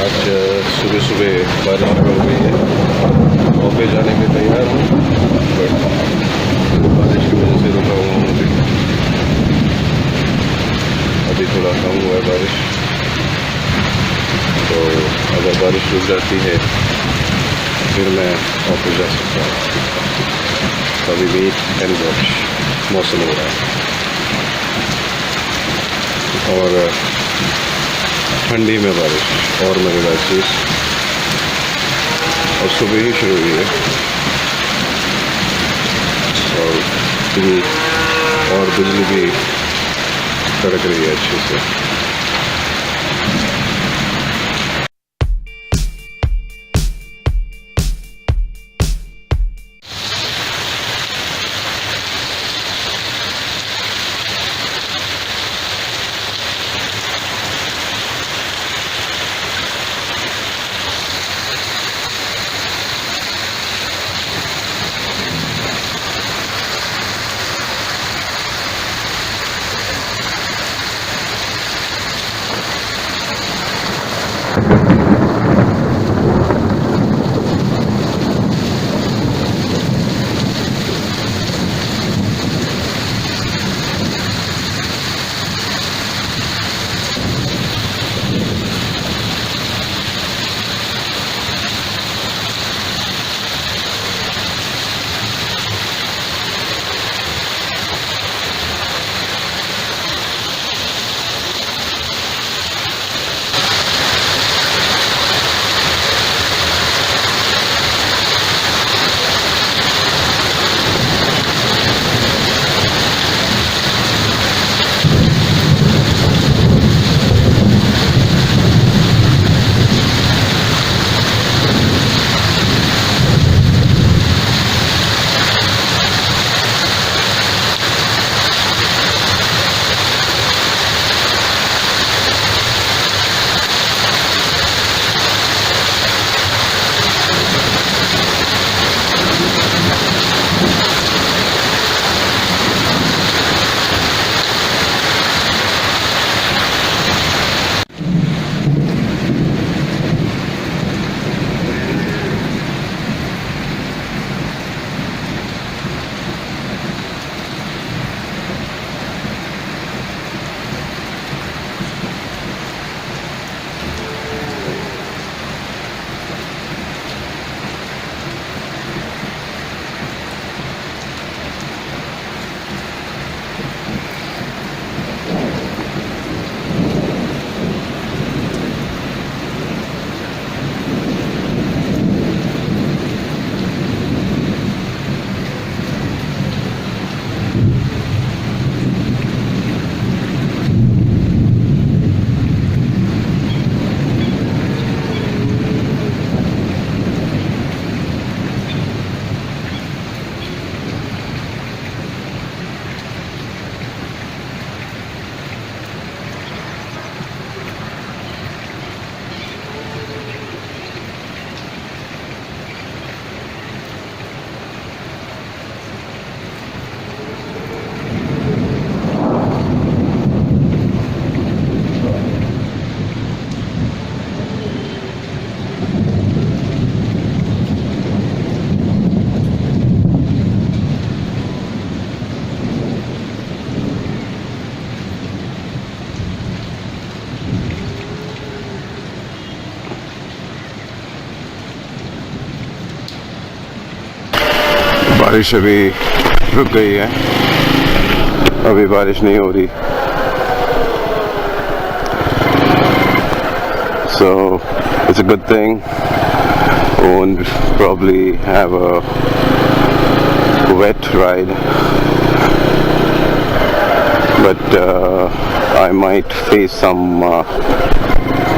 आज सुबह सुबह बारिश शुरू हो गई है। ऑफिस जाने के तैयार हूँ बट बारिश की वजह से रुका हुआ हूँ। अभी थोड़ा कम हुआ है बारिश, तो अगर बारिश रुक जाती है फिर मैं ऑफिस जा सकता हूँ। अभी वेट एंड वॉच मौसम हो रहा है और ठंडी में बारिश और मज़ेदार चीज़, और सुबह ही शुरू हुई है और बिजली भी कड़क रही है अच्छे से। बारिश अभी रुक गई है, अभी बारिश नहीं हो रही। So it's a good thing. Won't probably have a wet ride, but I might face some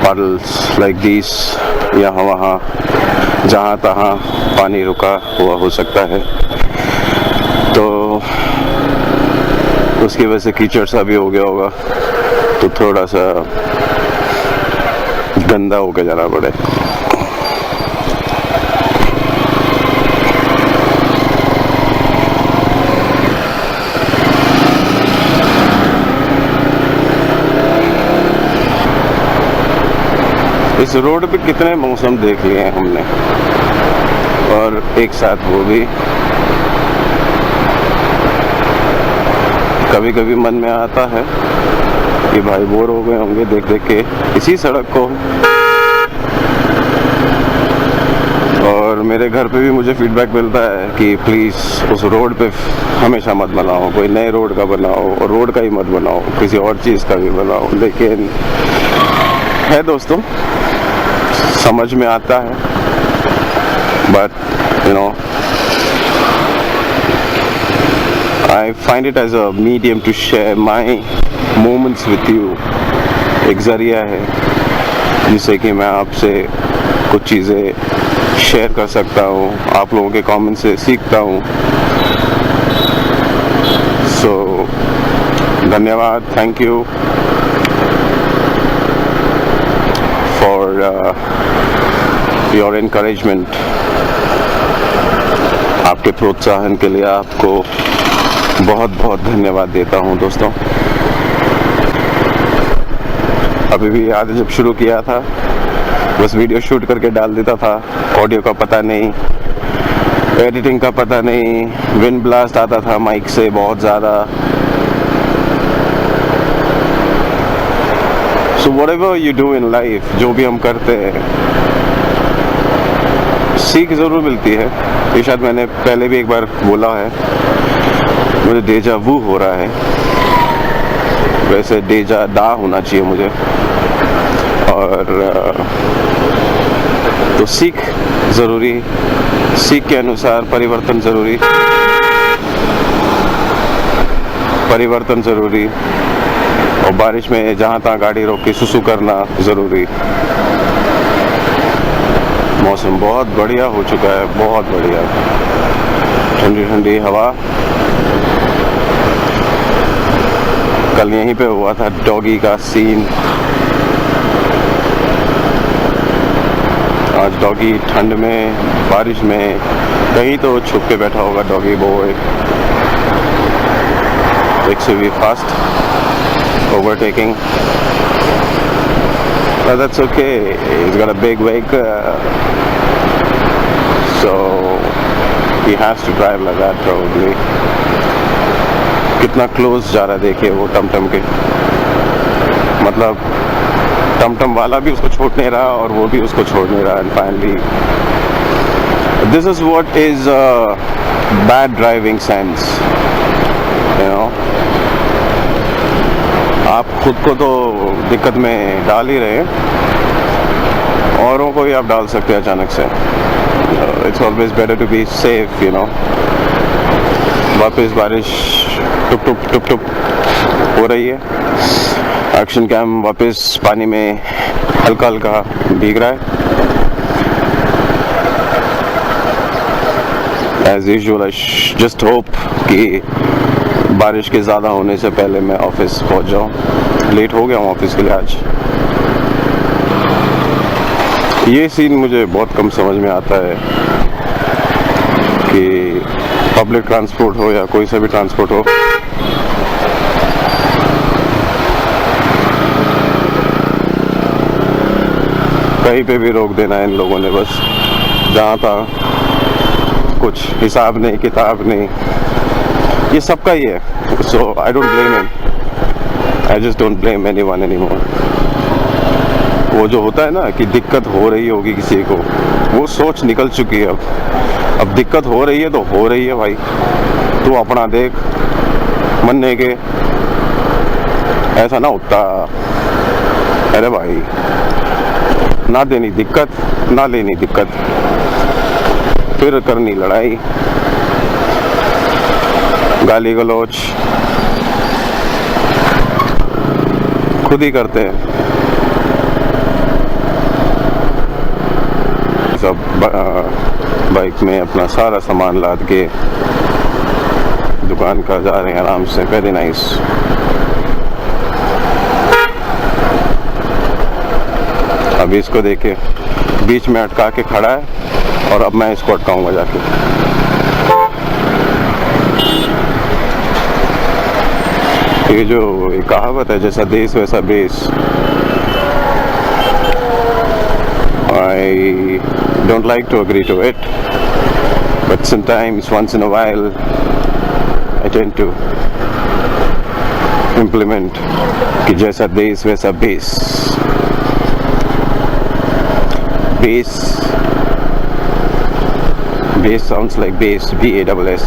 puddles like these. यहाँ वहाँ जहाँ तहाँ पानी रुका हुआ हो सकता है, तो उसकी वजह से कीचड़ सा भी हो गया होगा, तो थोड़ा सा गंदा होकर जाना पड़े। इस रोड पे कितने मौसम देख लिए हैं हमने, और एक साथ वो भी। कभी कभी मन में आता है कि भाई बोर हो गए होंगे देख देख के इसी सड़क को, और मेरे घर पे भी मुझे फीडबैक मिलता है कि प्लीज़ उस रोड पे हमेशा मत बनाओ, कोई नए रोड का बनाओ, और रोड का ही मत बनाओ, किसी और चीज़ का भी बनाओ। लेकिन है दोस्तों, समझ में आता है, but you know I find it as a medium to share my moments with you। एक ज़रिया है जिससे कि मैं आपसे कुछ चीज़ें शेयर कर सकता हूँ, आप लोगों के कमेंट से सीखता हूँ। सो धन्यवाद, thank you for your encouragement. आपके प्रोत्साहन के लिए आपको बहुत बहुत धन्यवाद देता हूँ दोस्तों। अभी भी याद है जब शुरू किया था बस वीडियो शूट करके डाल देता था, ऑडियो का पता नहीं, एडिटिंग का पता नहीं, विंड ब्लास्ट आता था माइक से बहुत ज़्यादा। So whatever you do in life, जो भी हम करते हैं सीख ज़रूर मिलती है। ये शायद मैंने पहले भी एक बार बोला है, मुझे डेजा वू हो रहा है, वैसे डेजा डा होना चाहिए मुझे। और तो सीख ज़रूरी, सीख के अनुसार परिवर्तन ज़रूरी, परिवर्तन ज़रूरी। और बारिश में जहाँ तहाँ गाड़ी रोक के सुसु करना ज़रूरी। मौसम बहुत बढ़िया हो चुका है, बहुत बढ़िया, ठंडी ठंडी हवा। कल यहीं पे हुआ था डॉगी का सीन, आज डॉगी ठंड में बारिश में कहीं तो छुप के बैठा होगा doggy boy. Actually fast overtaking, but that's okay, he's got a big vehicle, so he has to drive like that probably। कितना क्लोज जा रहा है देखिए वो टमटम के, मतलब टमटम वाला भी उसको छोड़ नहीं रहा और वो भी उसको छोड़ नहीं रहा। And finally this is what is bad driving sense, you know. आप खुद को तो दिक्कत में डाल ही रहे, औरों को भी आप डाल सकते हैं अचानक से। It's always better to be safe, you know. वापस बारिश टुप टुप टुप टुप हो रही है, एक्शन कैम वापस पानी में हल्का हल्का भीग रहा है। As usual I just hope कि बारिश के ज़्यादा होने से पहले मैं ऑफिस पहुंच जाऊं। लेट हो गया हूं ऑफिस के लिए आज। ये सीन मुझे बहुत कम समझ में आता है कि पब्लिक ट्रांसपोर्ट हो या कोई सा भी ट्रांसपोर्ट हो, कहीं पे भी रोक देना है इन लोगों ने, बस जहाँ था कुछ हिसाब नहीं किताब नहीं। ये सबका ही है, so I don't blame him, I just don't blame anyone anymore. वो जो होता है ना कि दिक्कत हो रही होगी किसी को, वो सोच निकल चुकी है। अब दिक्कत हो रही है तो हो रही है भाई, तू अपना देख, मन्ने के ऐसा ना होता। अरे भाई, ना देनी दिक्कत, ना लेनी दिक्कत, फिर करनी लड़ाई, गाली गलौज खुद ही करते हैं सब। बाइक में अपना सारा सामान लाद के दुकान का जा रहे हैं आराम से, वेरी नाइस। अभी इसको देखे बीच में अटका के खड़ा है और अब मैं इसको अटकाऊंगा जाके। ये जो कहावत है, जैसा देश वैसा base, I don't like to agree to it, but sometimes once in a while I tend to implement कि जैसा देश वैसा base. Bass sounds like bass, B-A-S-S.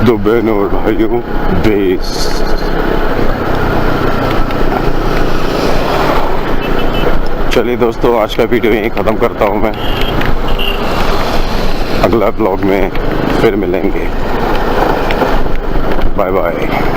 दो बहनों और भाइयों, bass. चलिए दोस्तों, आज का वीडियो यहीं ख़त्म करता हूँ मैं. अगला ब्लॉग में फिर मिलेंगे. Bye bye.